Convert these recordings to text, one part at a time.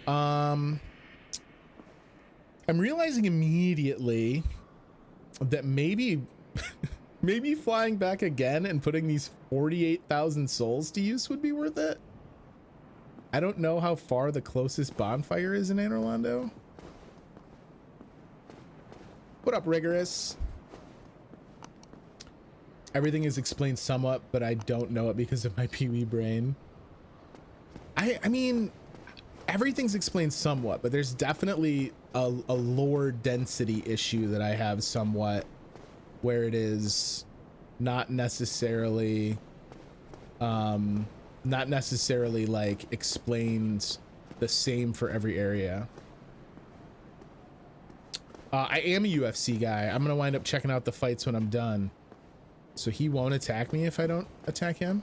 I'm realizing immediately that maybe maybe flying back again and putting these 48,000 souls to use would be worth it. I don't know how far the closest bonfire is in Anor Londo. What up, Rigorous? Everything is explained somewhat, but I don't know it because of my Pee-wee brain. I mean, everything's explained somewhat, but there's definitely a lore density issue that I have somewhat, where it is not necessarily like explained the same for every area. I am a UFC guy. I'm gonna wind up checking out the fights when I'm done, so he won't attack me if I don't attack him.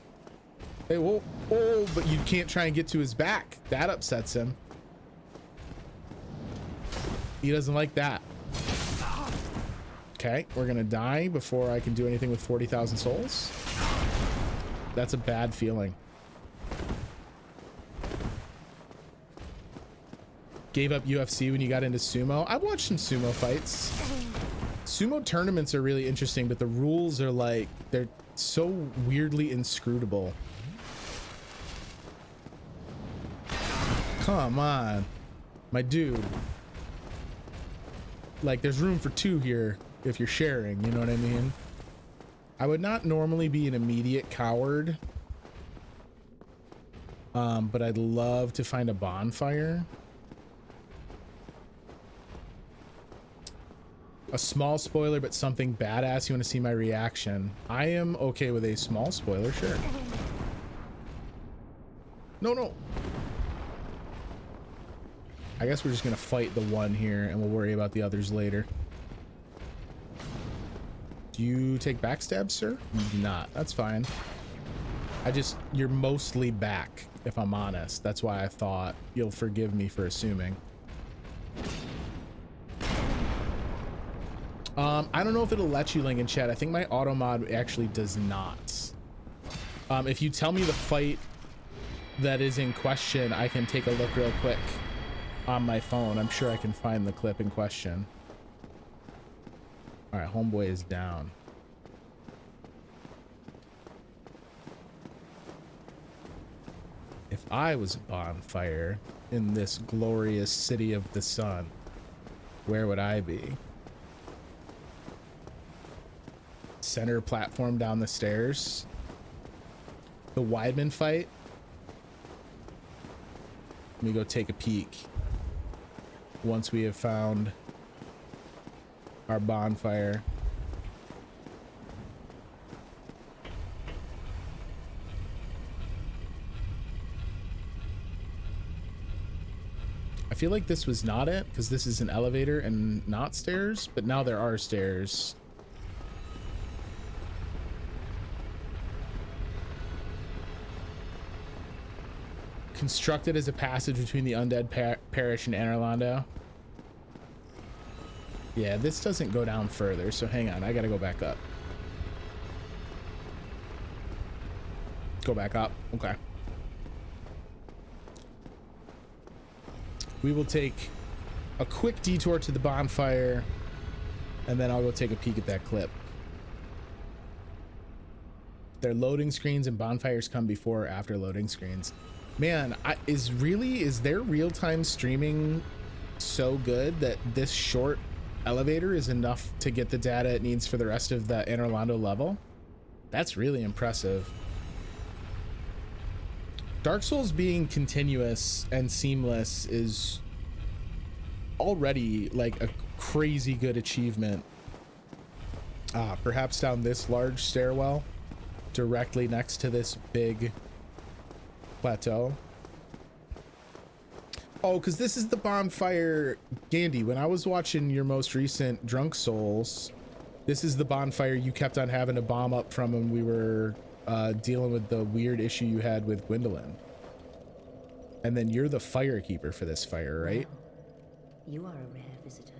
Hey, whoa, oh, but you can't try and get to his back. That upsets him. He doesn't like that. Okay, we're gonna die before I can do anything with 40,000 souls. That's a bad feeling. Gave up UFC when you got into sumo. I've watched some sumo fights. Sumo tournaments are really interesting, but the rules are like, they're so weirdly inscrutable. Come on, my dude. Like, there's room for two here if you're sharing, you know what I mean? I would not normally be an immediate coward, but I'd love to find a bonfire. A small spoiler, but something badass. You want to see my reaction? I am okay with a small spoiler, sure. No. I guess we're just gonna fight the one here and we'll worry about the others later. Do you take backstab, sir? You do not. That's fine. You're mostly back, if I'm honest. That's why I thought you'll forgive me for assuming. I don't know if it'll let you link in chat. I think my auto mod actually does not. If you tell me the fight that is in question, I can take a look real quick on my phone. I'm sure I can find the clip in question. All right, homeboy is down. If I was a bonfire in this glorious city of the sun, where would I be? Center platform down the stairs. The Weidman fight. Let me go take a peek once we have found our bonfire. I feel like this was not it because this is an elevator and not stairs, but now there are stairs. Constructed as a passage between the undead parish and Anor Londo. Yeah, this doesn't go down further, so hang on, I gotta go back up. Go back up, okay. We will take a quick detour to the bonfire, and then I'll go take a peek at that clip. Their loading screens and bonfires come before or after loading screens. Man, is there real-time streaming so good that this short elevator is enough to get the data it needs for the rest of the Anor Londo level? That's really impressive. Dark Souls being continuous and seamless is already like a crazy good achievement. Perhaps down this large stairwell directly next to this big plateau. Oh, because this is the bonfire, Gandhi. When I was watching your most recent Drunk Souls, this is the bonfire you kept on having to bomb up from when we were dealing with the weird issue you had with Gwendolyn. And then you're the firekeeper for this fire, right? Well, you are a rare visitor.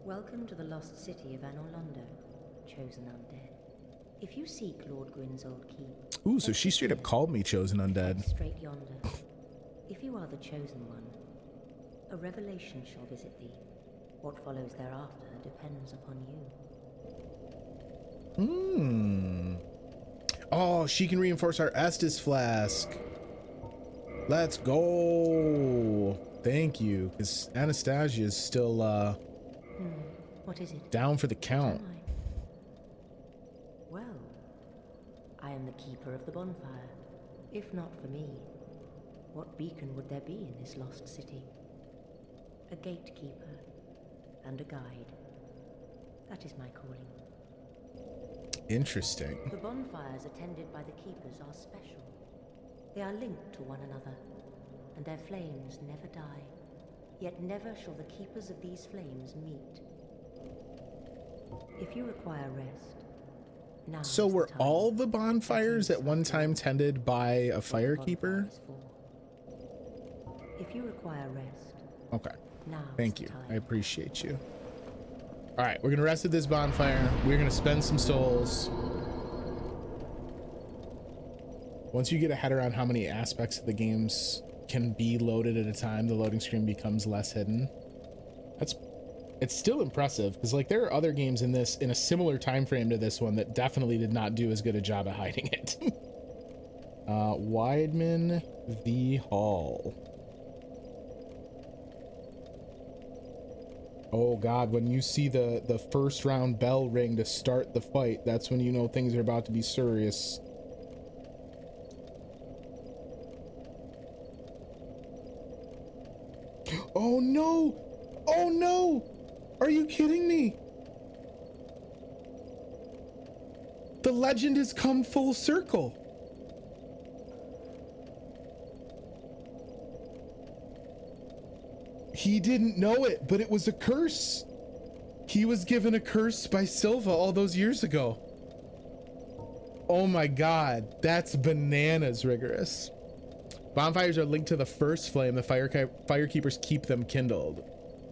Welcome to the lost city of Anor Londo, chosen undead. If you seek Lord Gwyn's old keep... Ooh, so she straight up called me chosen undead. Straight yonder. If you are the chosen one, A revelation shall visit thee. What follows thereafter depends upon you. Hmm. Oh, she can reinforce our Estus flask. Let's go. Thank you, because Anastasia is still What is it? down for the count. What am I? Well, I am the keeper of the bonfire. If not for me, what beacon would there be in this lost city? A gatekeeper and a guide. That is my calling. Interesting. The bonfires attended by the keepers are special. They are linked to one another, and their flames never die. Yet never shall the keepers of these flames meet. If you require rest, now So is the were time. all the bonfires at one time tended by a What the firekeeper? bonfire is for. If you require rest, Okay. now Thank is you. the time. I appreciate you. All right, we're gonna rest at this bonfire. We're gonna spend some souls. Once you get a head around how many aspects of the games can be loaded at a time, the loading screen becomes less hidden. It's still impressive because like there are other games in this in a similar time frame to this one that definitely did not do as good a job at hiding it. Weidman v. Hall. Oh God, when you see the first round bell ring to start the fight, that's when you know things are about to be serious. Oh no! Oh no! Are you kidding me? The legend has come full circle. He didn't know it, but it was a curse. He was given a curse by Silva all those years ago. Oh my God, that's bananas rigorous. Bonfires are linked to the first flame. The firekeepers keep them kindled.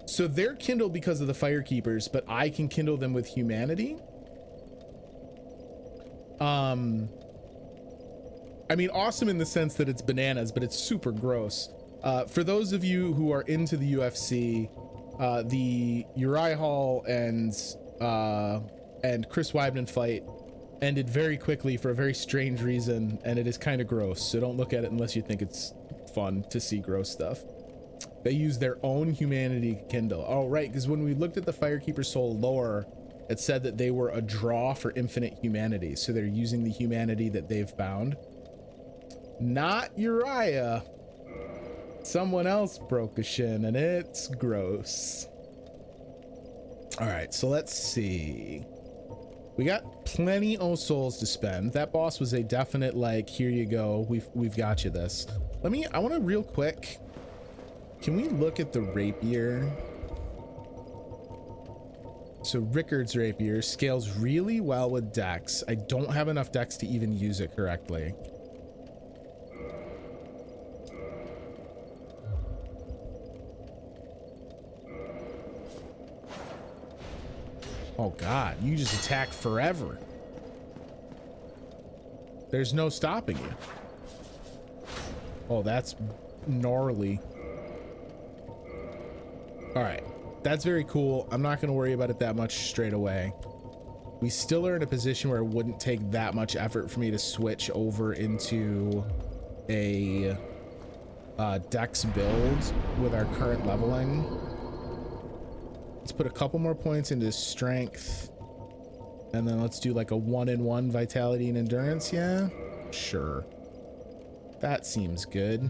So they're kindled because of the firekeepers, but I can kindle them with humanity. I mean, awesome in the sense that it's bananas, but it's super gross. For those of you who are into the UFC, the Uriah Hall and Chris Weidman fight ended very quickly for a very strange reason, and it is kind of gross. So don't look at it unless you think it's fun to see gross stuff. They use their own humanity to kindle. Oh, right, because when we looked at the Firekeeper Soul lore, it said that they were a draw for infinite humanity. So they're using the humanity that they've found. Not Uriah. Someone else broke a shin, and it's gross. All right, so let's see. We got plenty of souls to spend. That boss was a definite like, here you go. We've got you this. I want to real quick. Can we look at the rapier? So Rickard's rapier scales really well with dex. I don't have enough dex to even use it correctly. Oh God, you just attack forever. There's no stopping you. Oh, that's gnarly. All right, that's very cool. I'm not gonna worry about it that much straight away. We still are in a position where it wouldn't take that much effort for me to switch over into a dex build with our current leveling. Let's put a couple more points into strength, and then let's do like a 1-in-1 vitality and endurance. Yeah, sure. That seems good.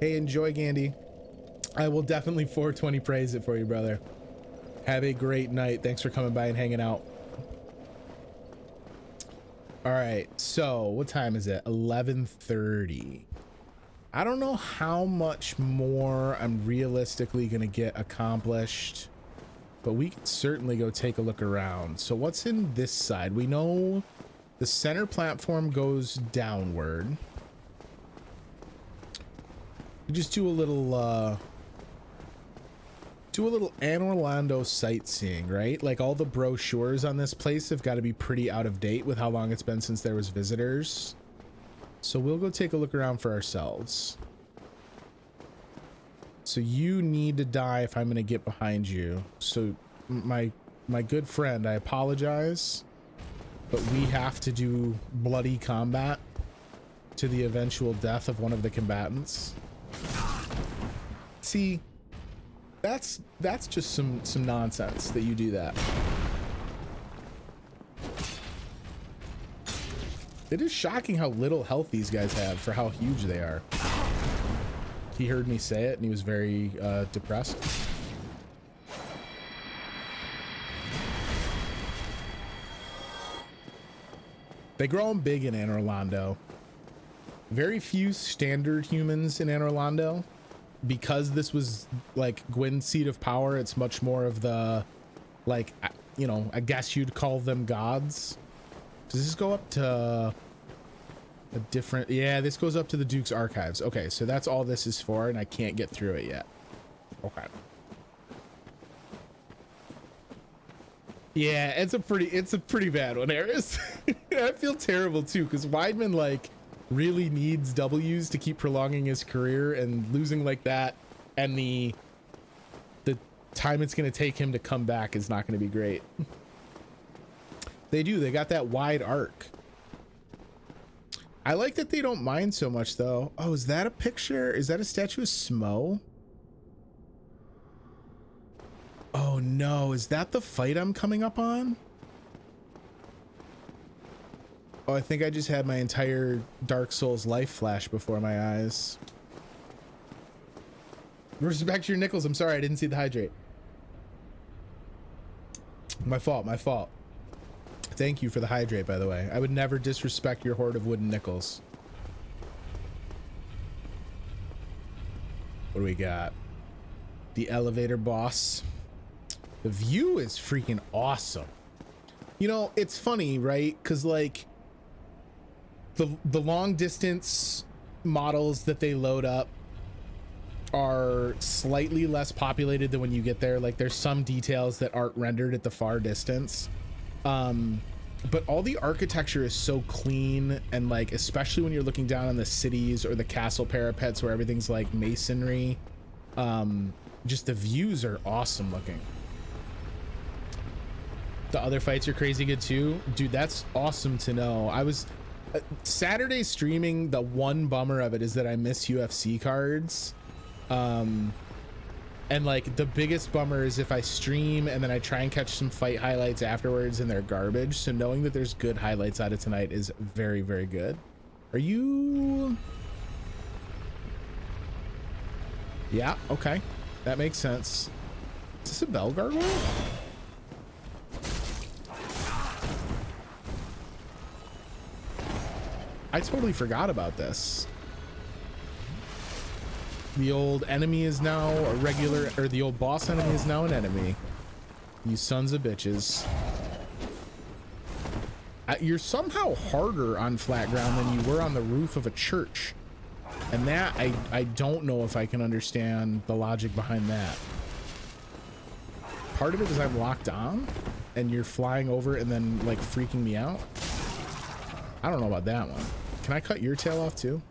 Hey, enjoy Gandy. I will definitely 420 praise it for you, brother. Have a great night. Thanks for coming by and hanging out. All right, so what time is it? 11:30. I don't know how much more I'm realistically gonna get accomplished, but we can certainly go take a look around. So what's in this side? We know the center platform goes downward. We just do a little Do a little Anne Orlando sightseeing, right? Like all the brochures on this place have got to be pretty out of date with how long it's been since there was visitors. So we'll go take a look around for ourselves. So you need to die if I'm going to get behind you. So my good friend, I apologize, but we have to do bloody combat to the eventual death of one of the combatants. See, that's just some nonsense that you do that. It is shocking how little health these guys have for how huge they are. He heard me say it and he was very depressed. They grow them big in Anne Orlando. Very few standard humans in Anne Orlando. Because this was like Gwyn's seat of power, it's much more of the, like, you know, I guess you'd call them gods. Does this go up to a different? Yeah, this goes up to the Duke's archives. Okay, so that's all this is for, and I can't get through it yet. Okay. Yeah, it's a pretty bad one, Eris. I feel terrible too, because Weidman like really needs W's to keep prolonging his career, and losing like that and the time it's going to take him to come back is not going to be great. They got that wide arc. I like that they don't mind so much though. Oh, is that a picture? Is that a statue of Smo? Oh no, is that the fight I'm coming up on? Oh, I think I just had my entire Dark Souls life flash before my eyes. Respect your nickels. I'm sorry, I didn't see the hydrate. My fault, my fault. Thank you for the hydrate, by the way. I would never disrespect your hoard of wooden nickels. What do we got? The elevator boss. The view is freaking awesome. You know, it's funny, right? Because like the long distance models that they load up are slightly less populated than when you get there. Like there's some details that aren't rendered at the far distance. But all the architecture is so clean, and like especially when you're looking down on the cities or the castle parapets where everything's like masonry, just the views are awesome looking. The other fights are crazy good too, dude. That's awesome to know. I was Saturday streaming. The one bummer of it is that I miss UFC cards, and like the biggest bummer is if I stream and then I try and catch some fight highlights afterwards and they're garbage. So knowing that there's good highlights out of tonight is very, very good. Are you? Yeah, okay, that makes sense. Is this a bell gargoyle? I totally forgot about this. The old enemy is now a regular, or the old boss enemy is now an enemy. You sons of bitches. You're somehow harder on flat ground than you were on the roof of a church. And that, I don't know if I can understand the logic behind that. Part of it is I'm locked on and you're flying over and then like freaking me out. I don't know about that one. Can I cut your tail off too?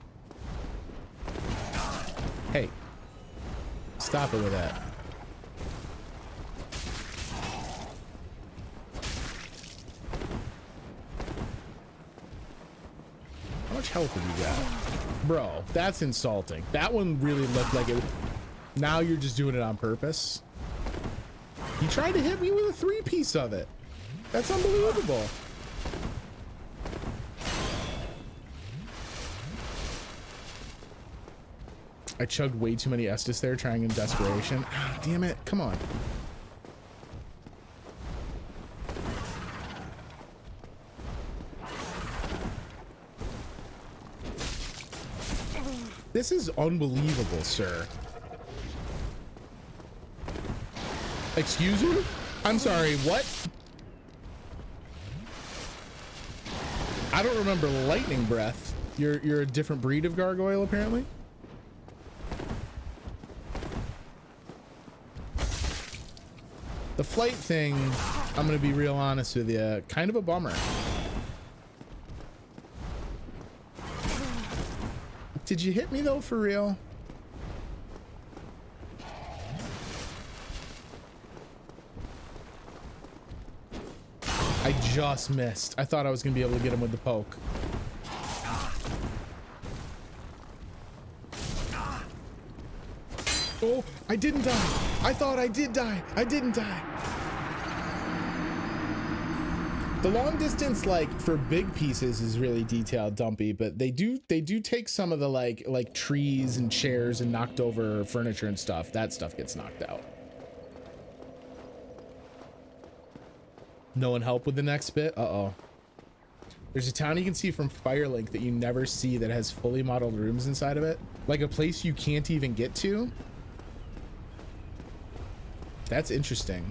Hey, stop it with that. How much health have you got? Bro, that's insulting. That one really looked like it. Now you're just doing it on purpose. He tried to hit me with a 3-piece of it. That's unbelievable. I chugged way too many Estus there trying in desperation. Ah, damn it. Come on. This is unbelievable, sir. Excuse you? I'm sorry, what? I don't remember lightning breath. You're a different breed of gargoyle, apparently. The flight thing, I'm gonna be real honest with you, kind of a bummer. Did you hit me though, for real? I just missed. I thought I was gonna be able to get him with the poke. Oh, I didn't die. I thought I did die. I didn't die. The long distance, like for big pieces, is really detailed dumpy, but they do take some of the like trees and chairs and knocked over furniture and stuff. That stuff gets knocked out. No one help with the next bit? Uh-oh. There's a town you can see from Firelink that you never see that has fully modeled rooms inside of it. Like a place you can't even get to. That's interesting.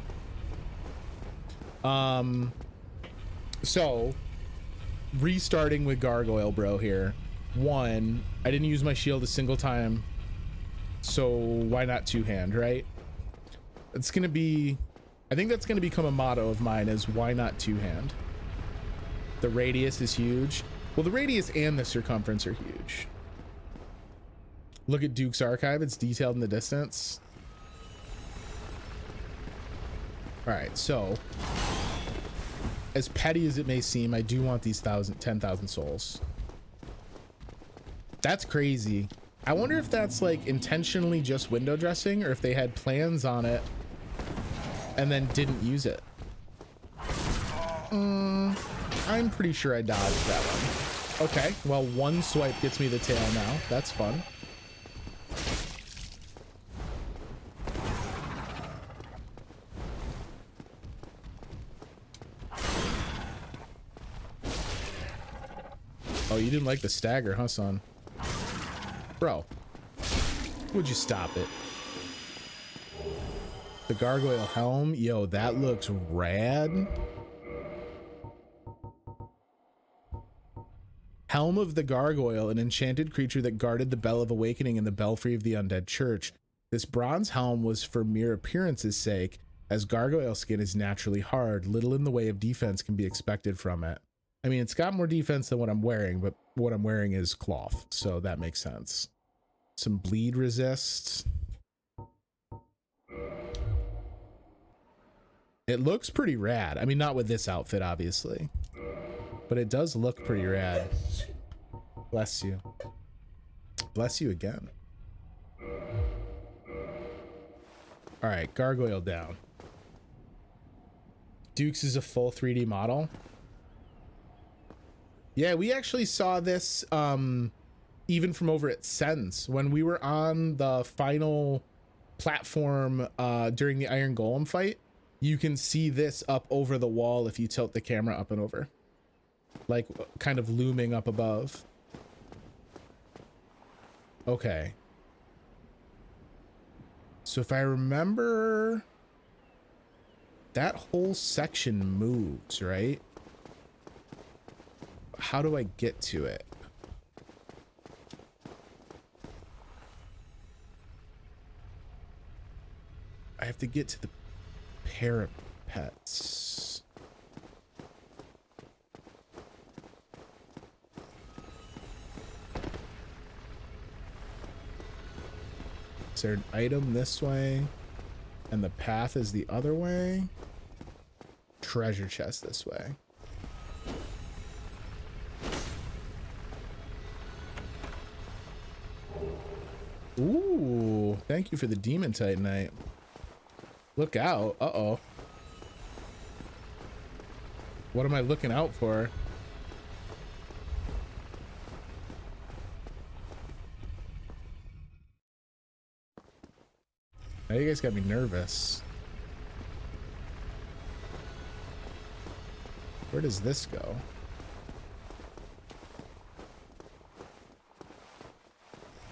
So restarting with Gargoyle Bro here. One, I didn't use my shield a single time, so why not two-hand, right? It's gonna be, I think that's gonna become a motto of mine, is why not two-hand? The radius is huge. Well, the radius and the circumference are huge. Look at Duke's archive, it's detailed in the distance. All right, so as petty as it may seem, I do want these 10,000 souls. That's crazy. I wonder if that's like intentionally just window dressing, or if they had plans on it and then didn't use it. I'm pretty sure I dodged that one. Okay, well, one swipe gets me the tail now. That's fun. Oh, you didn't like the stagger, huh, son? Bro, would you stop it? The gargoyle helm, yo, that looks rad. Helm of the Gargoyle, an enchanted creature that guarded the Bell of Awakening in the belfry of the Undead Church. This bronze helm was for mere appearance's sake, as gargoyle skin is naturally hard. Little in the way of defense can be expected from it. I mean, it's got more defense than what I'm wearing, but what I'm wearing is cloth, so that makes sense. Some bleed resist. It looks pretty rad. I mean, not with this outfit, obviously, but it does look pretty rad. Bless you. Bless you again. All right, gargoyle down. Duke's is a full 3D model. Yeah, we actually saw this even from over at Sens when we were on the final platform during the Iron Golem fight. You can see this up over the wall if you tilt the camera up and over, like kind of looming up above. Okay. So if I remember, that whole section moves, right? How do I get to it? I have to get to the parapets. Is there an item this way? And the path is the other way? Treasure chest this way. Ooh, thank you for the demon titanite. Look out. Uh-oh. What am I looking out for? Now you guys got me nervous. Where does this go?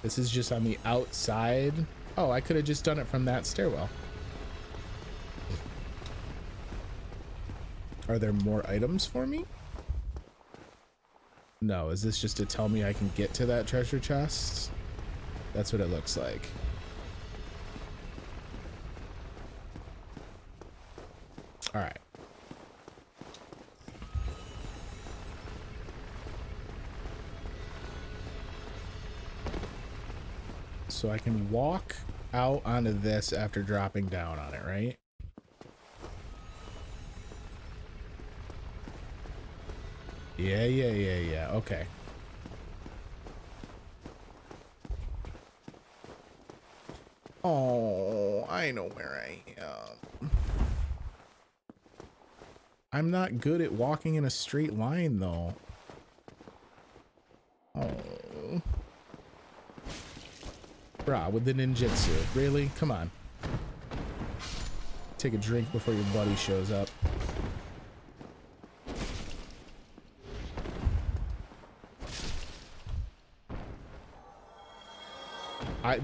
This is just on the outside. Oh, I could have just done it from that stairwell. Are there more items for me? No, is this just to tell me I can get to that treasure chest? That's what it looks like. All right. So I can walk out onto this after dropping down on it, right? Yeah. Okay. Oh, I know where I am. I'm not good at walking in a straight line, though. Oh. Bruh, with the ninjutsu. Really? Come on. Take a drink before your buddy shows up.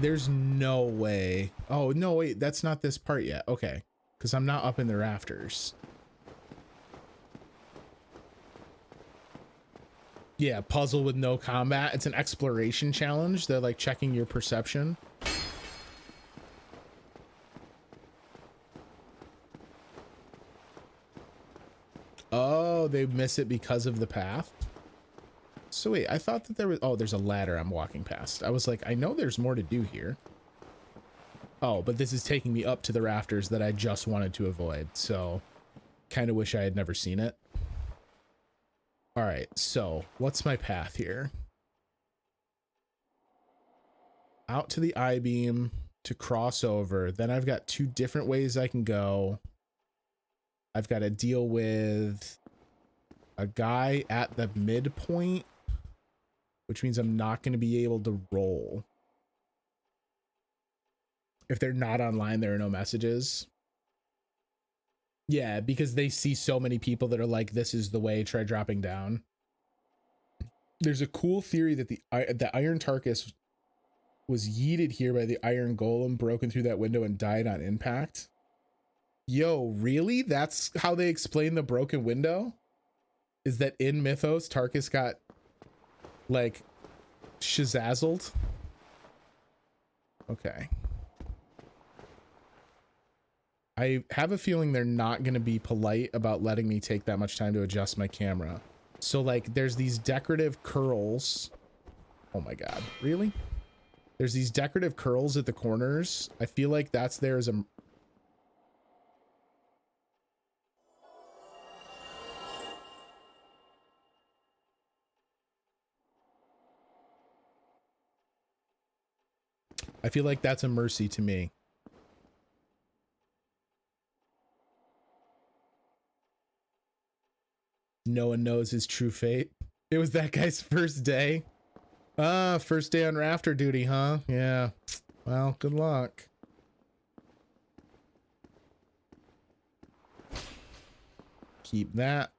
There's no way. Oh, no, wait. That's not this part yet. Okay. Because I'm not up in the rafters. Yeah, puzzle with no combat. It's an exploration challenge. They're like checking your perception. Oh, they miss it because of the path. So wait, I thought that there was, oh, there's a ladder I'm walking past. I was like, I know there's more to do here. Oh, but this is taking me up to the rafters that I just wanted to avoid. So kind of wish I had never seen it. All right, so what's my path here? Out to the I-beam to cross over. Then I've got two different ways I can go. I've got to deal with a guy at the midpoint, which means I'm not going to be able to roll. If they're not online, there are no messages. Yeah, because they see so many people that are like, this is the way, try dropping down. There's a cool theory that the Iron Tarkus was yeeted here by the Iron Golem, broken through that window and died on impact. Yo, really? That's how they explain the broken window? Is that in Mythos, Tarkus got, like, shazazzled? Okay. I have a feeling they're not going to be polite about letting me take that much time to adjust my camera. So, like, there's these decorative curls. Oh my god. Really? There's these decorative curls at the corners. I feel like that's there as a... I feel like that's a mercy to me. No one knows his true fate. It was that guy's first day. Ah, first day on rafter duty, huh? Yeah. Well, good luck. Keep that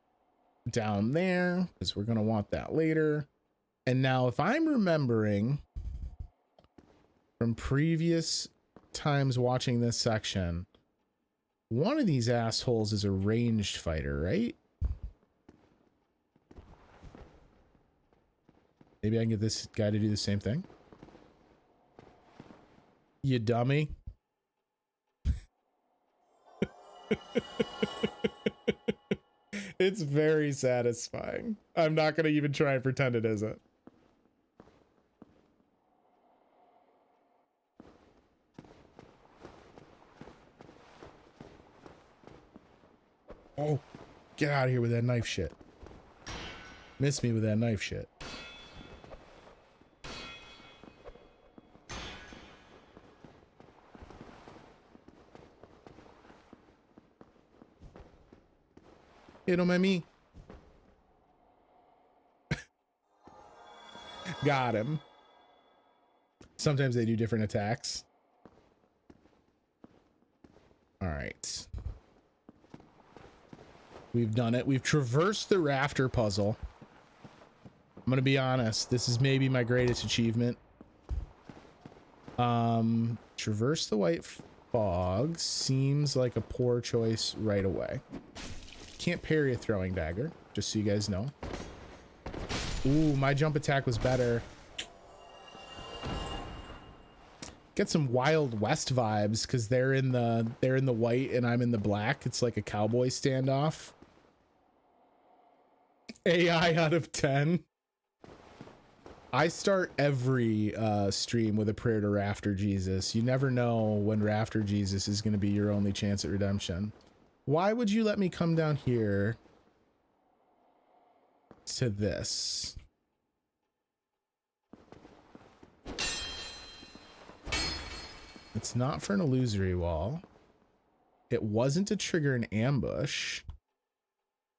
down there, because we're going to want that later. And now, if I'm remembering from previous times watching this section, one of these assholes is a ranged fighter, right? Maybe I can get this guy to do the same thing. You dummy. It's very satisfying. I'm not going to even try and pretend it isn't. Oh, get out of here with that knife shit. Miss me with that knife shit. Hey, don't mind me. Got him. Sometimes they do different attacks. All right. We've done it. We've traversed the rafter puzzle. I'm gonna be honest. This is maybe my greatest achievement. Traverse the white fog seems like a poor choice right away. Can't parry a throwing dagger, just so you guys know. Ooh, my jump attack was better. Get some Wild West vibes because they're in the white and I'm in the black. It's like a cowboy standoff. AI out of 10. I start every stream with a prayer to Rafter Jesus. You never know when Rafter Jesus is going to be your only chance at redemption. Why would you let me come down here to this? It's not for an illusory wall. It wasn't to trigger an ambush.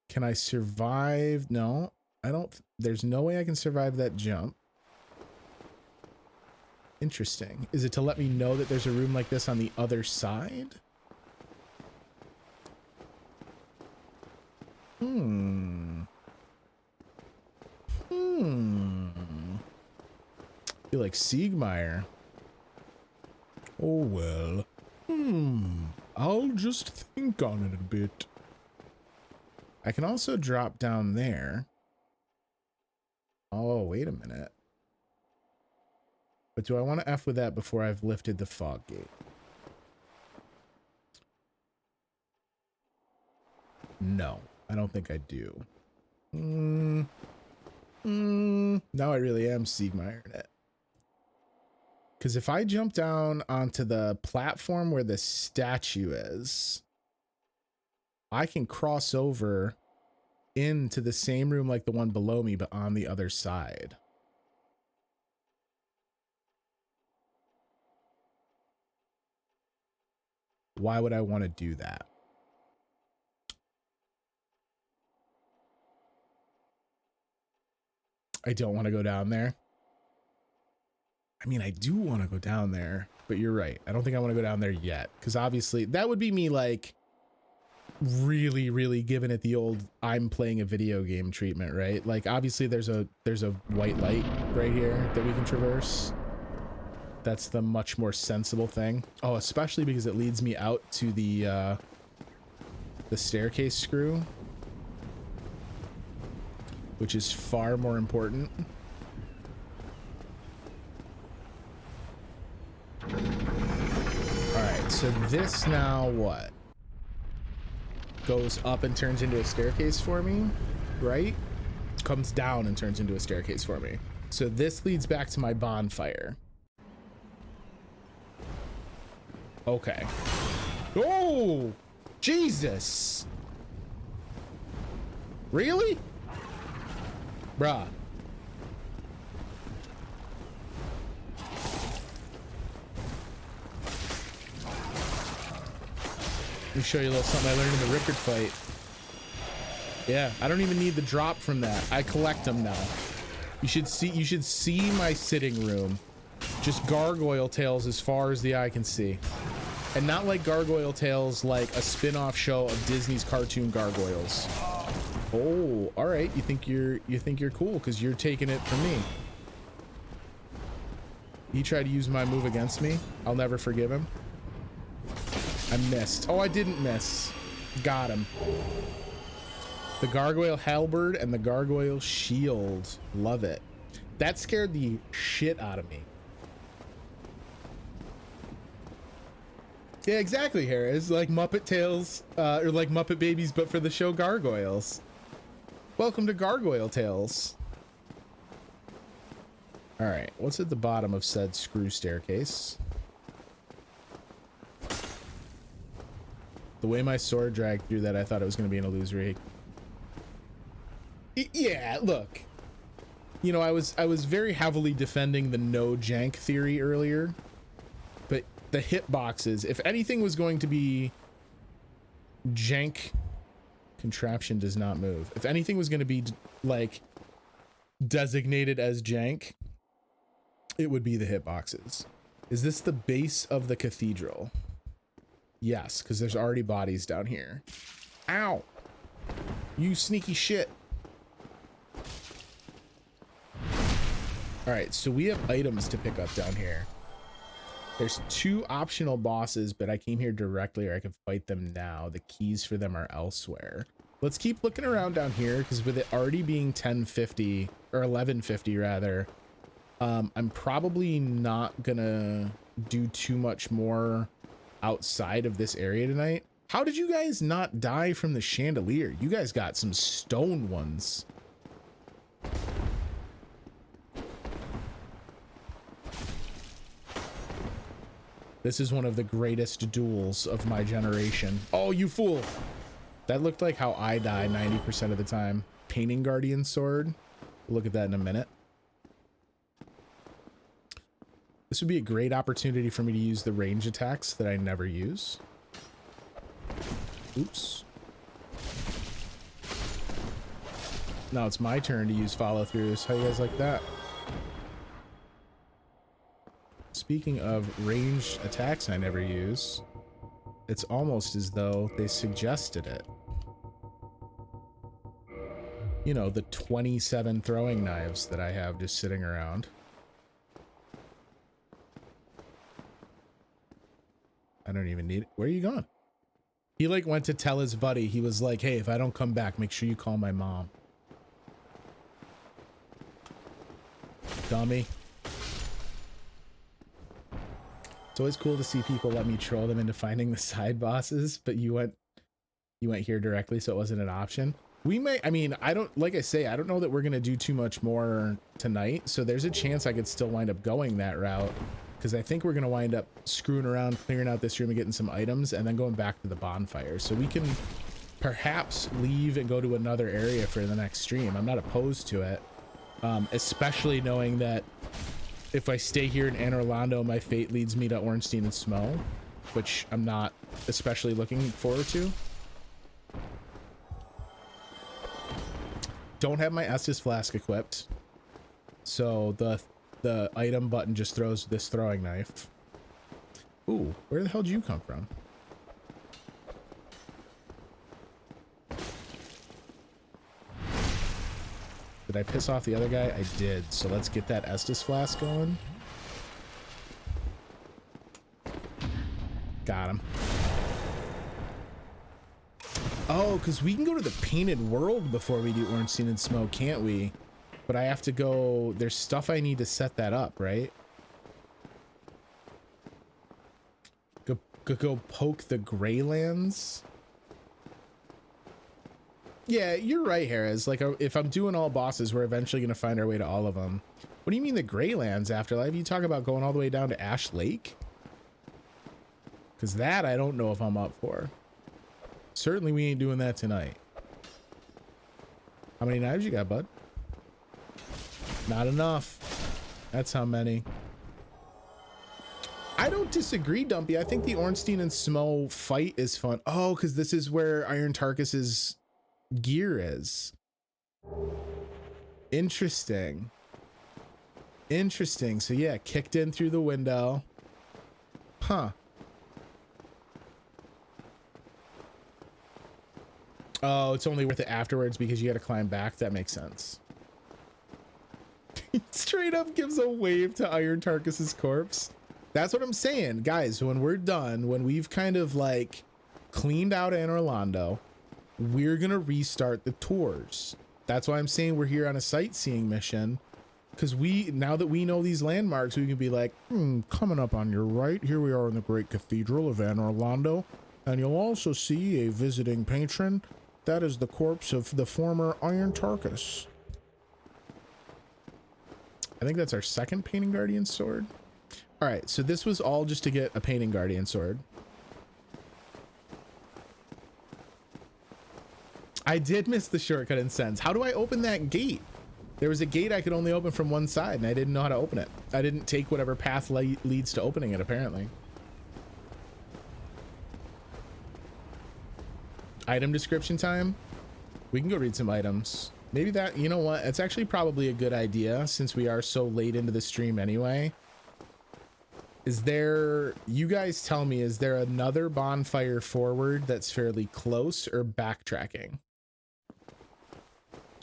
Can I survive? No, I don't. There's no way I can survive that jump. Interesting. Is it to let me know that there's a room like this on the other side? Feel like Siegmeyer. Oh well. I'll just think on it a bit. I can also drop down there. Oh, wait a minute. But do I want to F with that before I've lifted the fog gate? No, I don't think I do. Now I really am Siegmeyer in it. Because if I jump down onto the platform where the statue is, I can cross over into the same room like the one below me, but on the other side. Why would I want to do that? I don't want to go down there. I mean, I do want to go down there, but you're right. I don't think I want to go down there yet, because obviously that would be me like really, really giving it the old I'm playing a video game treatment, right? Like obviously there's a white light right here that we can traverse. That's the much more sensible thing. Oh, especially because it leads me out to the staircase screw, which is far more important. All right, so this now what? Goes up and turns into a staircase for me, right? Comes down and turns into a staircase for me. So this leads back to my bonfire. Okay. Oh, Jesus. Really? Bruh. Let me show you a little something I learned in the Rickard fight. Yeah, I don't even need the drop from that. I collect them now. You should see my sitting room. Just gargoyle tails as far as the eye can see. And not like gargoyle tails like a spin-off show of Disney's cartoon gargoyles. Oh, all right. You think you're cool because you're taking it from me. He tried to use my move against me. I'll never forgive him. I missed. Oh, I didn't miss. Got him. The gargoyle halberd and the gargoyle shield. Love it. That scared the shit out of me. Yeah, exactly, Harris. Like Muppet Tales, or like Muppet Babies, but for the show Gargoyles. Welcome to Gargoyle Tales. All right, what's at the bottom of said screw staircase? The way my sword dragged through that, I thought it was going to be an illusory. Yeah, look. You know, I was very heavily defending the no jank theory earlier, but the hitboxes, if anything was going to be jank, contraption does not move. If anything was going to be like designated as jank, it would be the hitboxes. Is this the base of the cathedral? Yes, because there's already bodies down here. Ow! You sneaky shit. All right, so we have items to pick up down here. There's 2 optional bosses, but I came here directly, or I could fight them now. The keys for them are elsewhere. Let's keep looking around down here, because with it already being 10:50, or 11:50 rather, I'm probably not gonna do too much more outside of this area tonight. How did you guys not die from the chandelier? You guys got some stone ones. This is one of the greatest duels of my generation. Oh, you fool. That looked like how I die 90% of the time. Painting Guardian Sword. We'll look at that in a minute. This would be a great opportunity for me to use the range attacks that I never use. Oops. Now it's my turn to use follow throughs. How you guys like that? Speaking of ranged attacks I never use, it's almost as though they suggested it. You know, the 27 throwing knives that I have just sitting around. I don't even need it. Where are you going? He like went to tell his buddy. He was like, hey, if I don't come back, make sure you call my mom. Dummy. It's always cool to see people let me troll them into finding the side bosses, but you went here directly, so it wasn't an option. We may, I mean, I don't, like I say, I don't know that we're gonna do too much more tonight, so there's a chance I could still wind up going that route, because I think we're gonna wind up screwing around, clearing out this room and getting some items, and then going back to the bonfire. So we can perhaps leave and go to another area for the next stream. I'm not opposed to it, especially knowing that if I stay here in Anne Orlando, my fate leads me to Ornstein and Smo, which I'm not especially looking forward to. Don't have my Estus flask equipped, so the item button just throws this throwing knife. Ooh, where the hell did you come from? Did I piss off the other guy? I did. So let's get that Estus flask going. Got him. Oh, because we can go to the painted world before we do Ornstein and Smoke, can't we? But I have to go... There's stuff I need to set that up, right? Go poke the Greylands? Yeah, you're right, Harris. Like, if I'm doing all bosses, we're eventually going to find our way to all of them. What do you mean the Greylands Afterlife? You talk about going all the way down to Ash Lake? Because that I don't know if I'm up for. Certainly we ain't doing that tonight. How many knives you got, bud? Not enough. That's how many. I don't disagree, Dumpy. I think the Ornstein and Smo fight is fun. Oh, because this is where Iron Tarkus's gear is. Interesting. Interesting. So yeah, kicked in through the window. Huh. Oh, it's only worth it afterwards because you got to climb back. That makes sense. Straight up gives a wave to Iron Tarkus's corpse. That's what I'm saying, guys. When we're done, when we've kind of like cleaned out Anne Orlando, we're gonna restart the tours. That's why I'm saying we're here on a sightseeing mission, because now that we know these landmarks, we can be like, coming up on your right, here we are in the great cathedral of Anne Orlando, and you'll also see a visiting patron. That is the corpse of the former Iron Tarkus. I think that's our second Painting Guardian sword. All right, so this was all just to get a Painting Guardian sword. I did miss the shortcut in Sense. How do I open that gate? There was a gate I could only open from one side, and I didn't know how to open it. I didn't take whatever path leads to opening it, apparently. Item description time. We can go read some items. Maybe that, you know what? It's actually probably a good idea since we are so late into the stream anyway. Is there, you guys tell me, is there another bonfire forward that's fairly close or backtracking?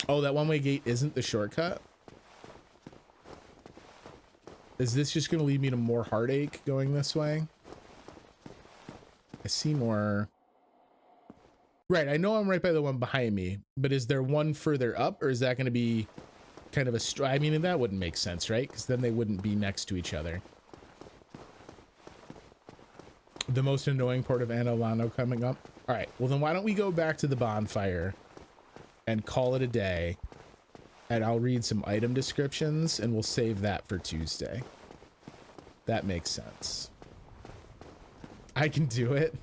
Oh, that one-way gate isn't the shortcut? Is this just going to lead me to more heartache going this way? I see more. Right, I know I'm right by the one behind me, but is there one further up, or is that going to be kind of a I mean, that wouldn't make sense, right? Because then they wouldn't be next to each other. The most annoying port of Anolano coming up. All right, well then why don't we go back to the bonfire and call it a day, and I'll read some item descriptions and we'll save that for Tuesday. That makes sense. I can do it.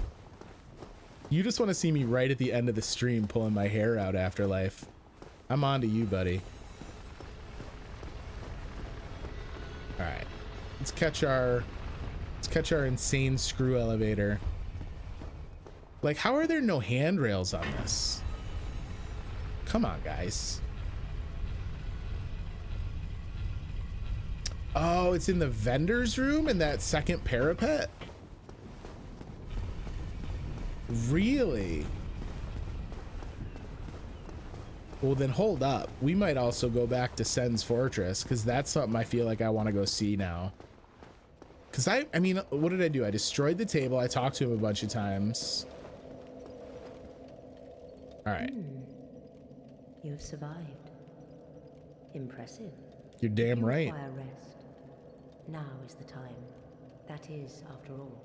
You just want to see me right at the end of the stream pulling my hair out, Afterlife. I'm on to you, buddy. All right, let's catch our insane screw elevator. Like, how are there no handrails on this? Come on, guys. Oh, it's in the vendor's room in that second parapet? Really? Well, then hold up. We might also go back to Sen's Fortress, because that's something I feel like I want to go see now. Because I mean, what did I do? I destroyed the table. I talked to him a bunch of times. All right. You have survived. Impressive. You're damn right. You require rest. Now is the time. That is, after all,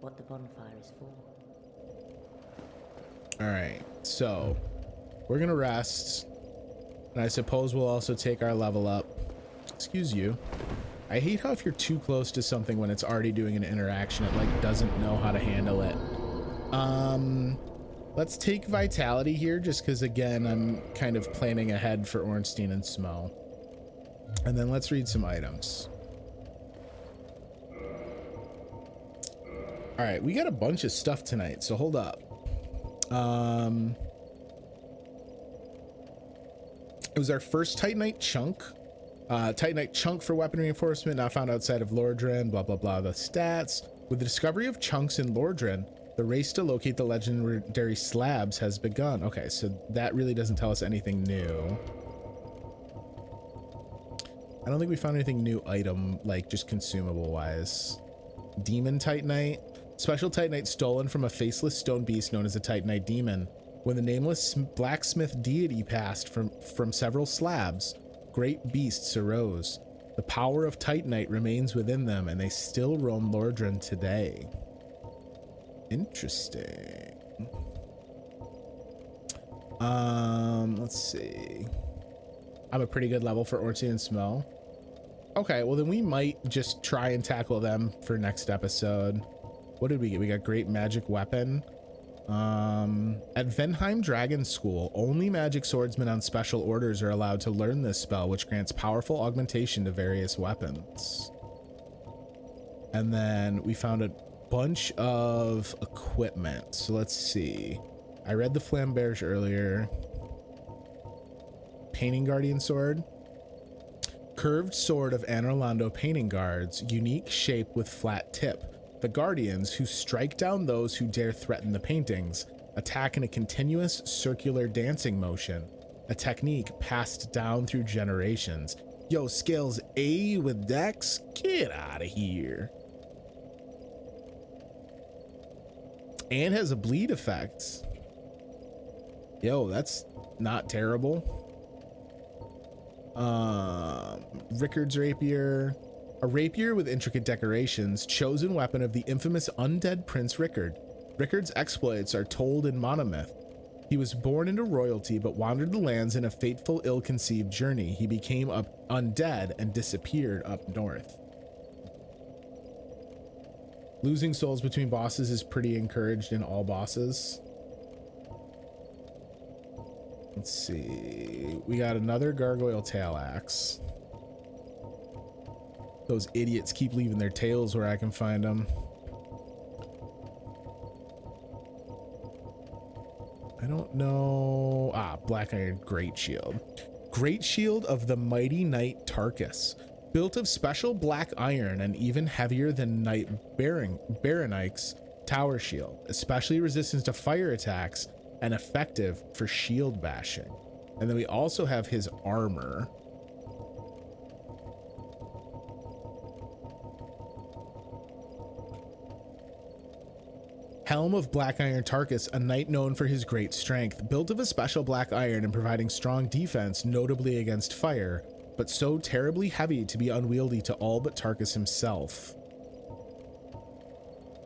what the bonfire is for. All right, so we're gonna rest, and I suppose we'll also take our level up. Excuse you. I hate how if you're too close to something when it's already doing an interaction, it like doesn't know how to handle it. Let's take Vitality here, just because again, I'm kind of planning ahead for Ornstein and Smo. And then let's read some items. All right, we got a bunch of stuff tonight, so hold up. It was our first Titanite chunk. Titanite chunk for weapon reinforcement, not found outside of Lordran, blah, blah, blah, the stats. With the discovery of chunks in Lordran, the race to locate the legendary slabs has begun. Okay, so that really doesn't tell us anything new. I don't think we found anything new item, like just consumable wise. Demon Titanite. Special Titanite stolen from a faceless stone beast known as a Titanite demon. When the nameless blacksmith deity passed from several slabs, great beasts arose. The power of Titanite remains within them, and they still roam Lordran today. Interesting. Let's see. I'm a pretty good level for Ornstein and Smo. Okay, well then we might just try and tackle them for next episode. What did we get? We got great magic weapon. At Venheim Dragon School, only magic swordsmen on special orders are allowed to learn this spell, which grants powerful augmentation to various weapons. And then we found a bunch of equipment. So let's see. I read the Flamberge earlier. Painting Guardian Sword. Curved Sword of Anor Londo Painting Guards, unique shape with flat tip. The Guardians, who strike down those who dare threaten the paintings, attack in a continuous circular dancing motion, a technique passed down through generations. Yo, scales A with Dex? Get out of here. And has a bleed effect. Yo, that's not terrible. Rickard's Rapier. A rapier with intricate decorations, chosen weapon of the infamous undead Prince Rickard. Rickard's exploits are told in monomyth. He was born into royalty, but wandered the lands in a fateful, ill-conceived journey. He became undead and disappeared up north. Losing souls between bosses is pretty encouraged in all bosses. Let's see. We got another gargoyle tail axe. Those idiots keep leaving their tails where I can find them. I don't know. Black Iron Great Shield. Great Shield of the Mighty Knight Tarkus. Built of special black iron and even heavier than Knight Baronike's Tower Shield. Especially resistant to fire attacks and effective for shield bashing. And then we also have his armor. Helm of Black Iron Tarkus, a knight known for his great strength, built of a special black iron and providing strong defense, notably against fire, but so terribly heavy to be unwieldy to all but Tarkus himself.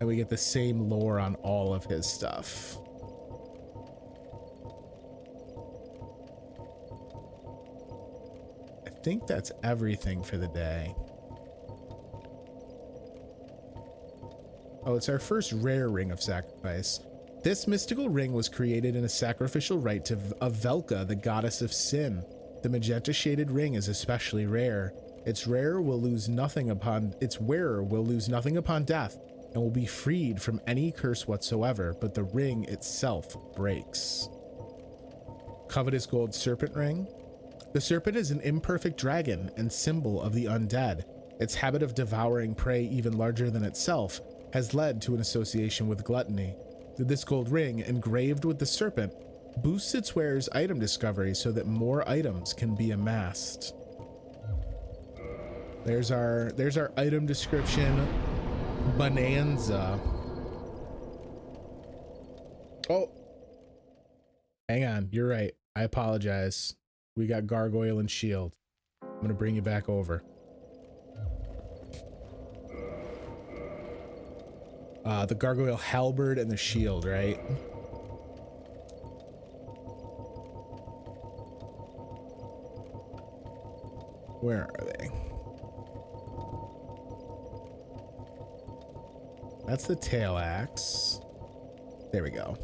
and we get the same lore on all of his stuff. I think that's everything for the day. Oh, it's our first rare ring of sacrifice. This mystical ring was created in a sacrificial rite of Velka, the goddess of sin. The magenta shaded ring is especially rare. Its wearer will lose nothing upon death and will be freed from any curse whatsoever, but the ring itself breaks. Covetous gold serpent ring. The serpent is an imperfect dragon and symbol of the undead. Its habit of devouring prey even larger than itself has led to an association with gluttony. This gold ring, engraved with the serpent, boosts its wearer's item discovery so that more items can be amassed. There's our item description bonanza. Oh, hang on, you're right. I apologize. We got gargoyle and shield. I'm gonna bring you back over. The gargoyle halberd and the shield, right? Where are they? That's the tail axe. There we go.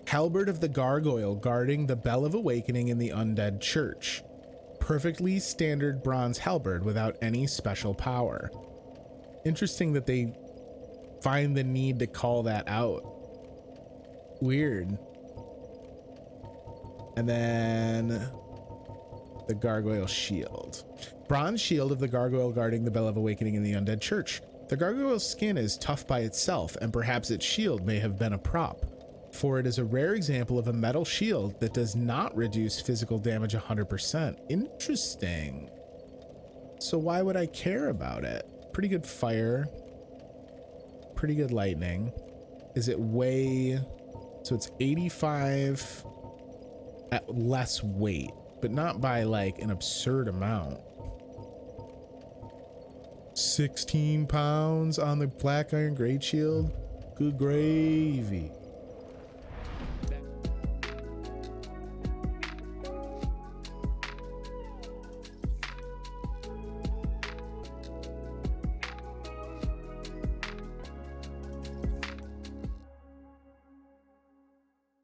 Halberd of the gargoyle guarding the bell of awakening in the undead church. Perfectly standard bronze halberd without any special power. Interesting that they find the need to call that out. Weird. And then the gargoyle shield. Bronze shield of the gargoyle guarding the bell of awakening in the undead church. The gargoyle's skin is tough by itself, and perhaps its shield may have been a prop, for it is a rare example of a metal shield that does not reduce physical damage 100%. Interesting. So why would I care about it? Pretty good fire. Pretty good lightning. Is it way... So it's 85 at less weight, but not by like an absurd amount. 16 pounds on the black iron great shield. Good gravy.